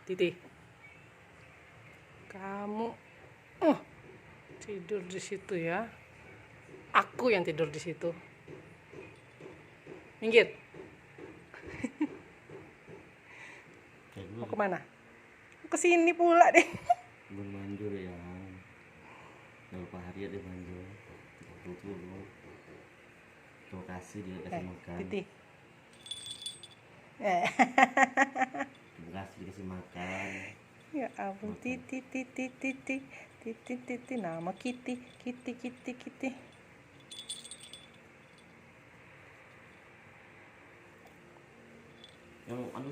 Titi, kamu tidur di situ ya. Aku yang tidur di situ. Minggir. Mau kemana? Ke sini pula deh. Belum manjur ya. Berapa hari ada manjur? Dulu. Terima kasih dia kasih makan. Titi. Terima kasih dikasih makan. Ya ampun, Titi, Titi, Titi, Titi, Titi, nama Kitty, Kitty, Kitty, Kitty. Yang anu